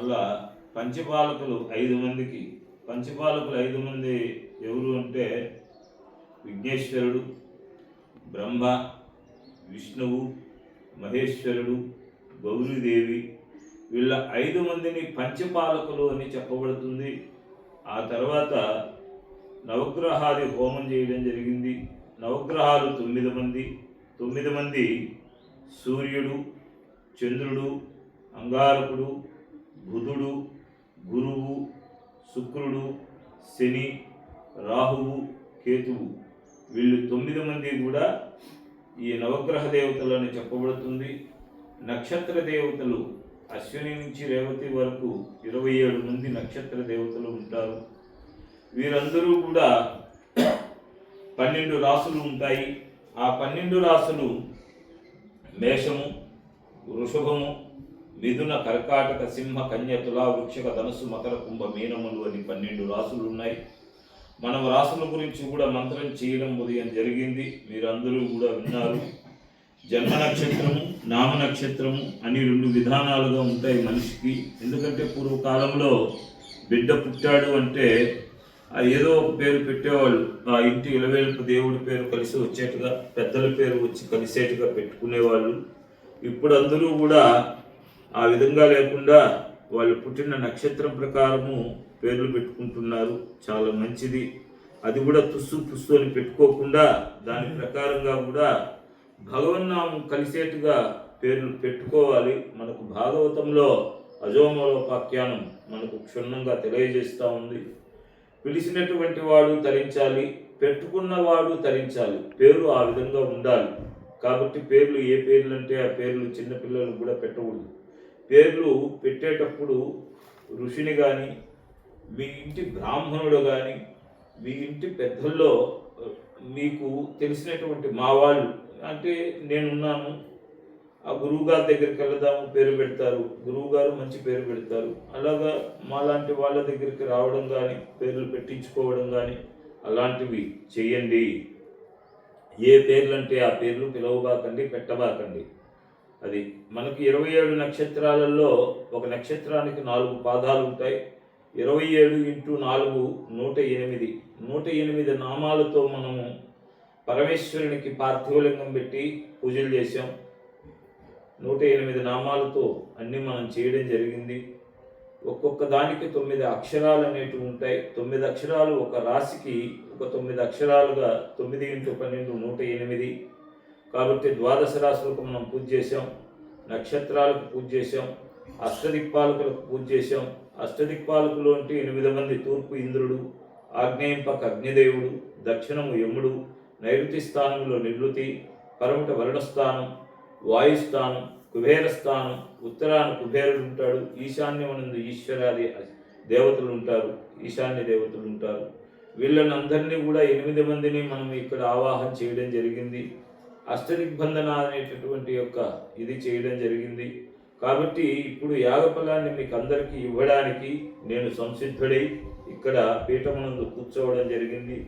మళ్ళా పంచపాలకులు 5 మందికి. పంచపాలకులు 5 మంది ఎవరు అంటే విఘ్నేశ్వరుడు, బ్రహ్మ, విష్ణువు, మహేశ్వరుడు, గౌరీదేవి. వీళ్ళ 5 మందిని పంచపాలకులు అని చెప్పబడుతుంది. ఆ తర్వాత నవగ్రహాది హోమం చేయడం జరిగింది. నవగ్రహాలు 9 మంది. 9 మంది సూర్యుడు, చంద్రుడు, అంగారకుడు, బుధుడు, గురువు, శుక్రుడు, శని, రాహువు, కేతువు. వీళ్ళు 9 మంది కూడా ఈ నవగ్రహ దేవతలు అని చెప్పబడుతుంది. నక్షత్ర దేవతలు అశ్విని నుంచి రేవతి వరకు 27 మంది నక్షత్ర దేవతలు ఉంటారు. వీరందరూ కూడా 12 రాసులు ఉంటాయి. ఆ 12 రాసులు మేషము, వృషభము, మిథున, కర్కాటక, సింహ, కన్య, తులా, వృక్షక, ధనుసు, మకర, కుంభ, మీనములు అని 12 రాసులు ఉన్నాయి. మనం రాసుల గురించి కూడా మంత్రం చేయడం ఉదయం జరిగింది, మీరందరూ కూడా విన్నారు. జన్మ నక్షత్రము, నామ నక్షత్రము అని 2 విధానాలుగా ఉంటాయి మనిషికి. ఎందుకంటే పూర్వకాలంలో బిడ్డ పుట్టాడు అంటే ఏదో ఒక పేరు పెట్టేవాళ్ళు. ఆ ఇంటి ఇలవేల్పు దేవుడి పేరు కలిసి వచ్చేట్టుగా, పెద్దల పేరు వచ్చి కలిసేట్టుగా పెట్టుకునేవాళ్ళు. ఇప్పుడు అందరూ కూడా ఆ విధంగా లేకుండా వాళ్ళు పుట్టిన నక్షత్రం ప్రకారము పేర్లు పెట్టుకుంటున్నారు. చాలా మంచిది. అది కూడా తుస్సు పుస్సు అని పెట్టుకోకుండా దాని ప్రకారంగా కూడా భగవన్నామం కలిసేట్టుగా పేర్లు పెట్టుకోవాలి. మనకు భాగవతంలో అజోమలోపాఖ్యానం మనకు క్షుణ్ణంగా తెలియజేస్తూ ఉంది. పిలిచినటువంటి వాడు తరించాలి, పెట్టుకున్నవాడు తరించాలి. పేరు ఆ విధంగా ఉండాలి. కాబట్టి పేర్లు ఏ పేర్లు అంటే ఆ పేర్లు చిన్నపిల్లలు కూడా పెట్టకూడదు. పేర్లు పెట్టేటప్పుడు ఋషిని కానీ, మీ ఇంటి బ్రాహ్మణుడు కానీ, మీ ఇంటి పెద్దల్లో మీకు తెలిసినటువంటి మా వాళ్ళు అంటే నేనున్నాను, ఆ గురువుగారి దగ్గరికి వెళదాము, పేరు పెడతారు. గురువుగారు మంచి పేరు పెడతారు. అలాగా మాలాంటి వాళ్ళ దగ్గరికి రావడం కానీ, పేర్లు పెట్టించుకోవడం కానీ అలాంటివి చెయ్యండి. ఏ పేర్లు అంటే ఆ పేర్లు పిలవబాకండి, పెట్టబాకండి. అది మనకి 27 నక్షత్రాలలో ఒక నక్షత్రానికి 4 పాదాలు ఉంటాయి. 27 × 4 108. 108 నామాలతో మనము పరమేశ్వరునికి పార్థివలింగం పెట్టి పూజలు చేసాం. 108 నామాలతో అన్నీ మనం చేయడం జరిగింది. ఒక్కొక్క దానికి 9 అక్షరాలు అనేటివి ఉంటాయి. 9 అక్షరాలు ఒక రాశికి ఒక 9 అక్షరాలుగా 9 × 12 108. కాబట్టి ద్వాదశ రాశులకు మనం పూజ చేసాం, నక్షత్రాలకు పూజ చేసాం, అష్టదిక్పాలకులకు పూజ చేసాం. అష్టదిక్పాలకులు అంటే 8 మంది. తూర్పు ఇంద్రుడు, ఆగ్నేయంపక అగ్నిదేవుడు, దక్షిణము యముడు, నైరుతి స్థానంలో నివృత్తి, పరమట వరుణస్థానం, వాయుస్థానం, కుబేర స్థానం, ఉత్తరాన కుబేరుడు ఉంటాడు, ఈశాన్యమునందు ఈశ్వరాది దేవతలు ఉంటారు, ఈశాన్య దేవతలు ఉంటారు. వీళ్ళని అందరినీ కూడా 8 మందిని మనం ఇక్కడ ఆవాహన చేయడం జరిగింది. అష్టదిగ్బంధన అనేటటువంటి యొక్క ఇది చేయడం జరిగింది. కాబట్టి ఇప్పుడు యాగఫలాన్ని మీకు అందరికీ ఇవ్వడానికి నేను సంసిద్ధుడై ఇక్కడ పీఠమునందు కూర్చోవడం జరిగింది.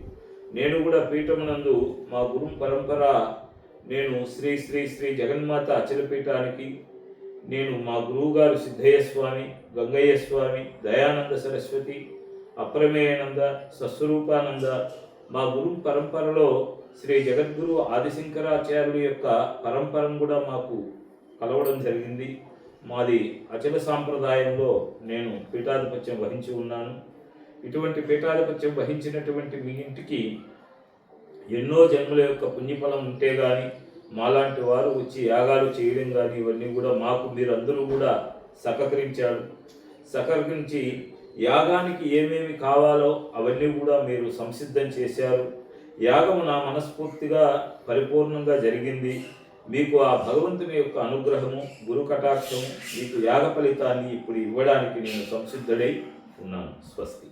నేను కూడా పీఠమునందు మా గురు పరంపర నేను శ్రీ శ్రీ శ్రీ జగన్మాత అచలపీఠానికి నేను మా గురువుగారు సిద్ధయ్య స్వామి, గంగయ్య స్వామి, దయానంద సరస్వతి, అప్రమేయానంద, సస్వరూపానంద మా గురు పరంపరలో శ్రీ జగద్గురు ఆదిశంకరాచార్యుల యొక్క పరంపరను కూడా మాకు కలవడం జరిగింది. మాది అచల సాంప్రదాయంలో నేను పీఠాధిపత్యం వహించి ఉన్నాను. ఇటువంటి పీఠాధిపత్యం వహించినటువంటి మీ ఇంటికి ఎన్నో జన్మల యొక్క పుణ్యఫలం ఉంటే కానీ మాలాంటి వారు వచ్చి యాగాలు చేయడం కానీ ఇవన్నీ కూడా మాకు మీరందరూ కూడా సహకరించి యాగానికి ఏమేమి కావాలో అవన్నీ కూడా మీరు సంసిద్ధం చేశారు. యాగము నా మనస్ఫూర్తిగా పరిపూర్ణంగా జరిగింది. మీకు ఆ భగవంతుని యొక్క అనుగ్రహము, గురు కటాక్షము, మీకు యాగ ఫలితాన్ని ఇప్పుడు ఇవ్వడానికి నేను సంసిద్ధుడై ఉన్నాను. స్వస్తి.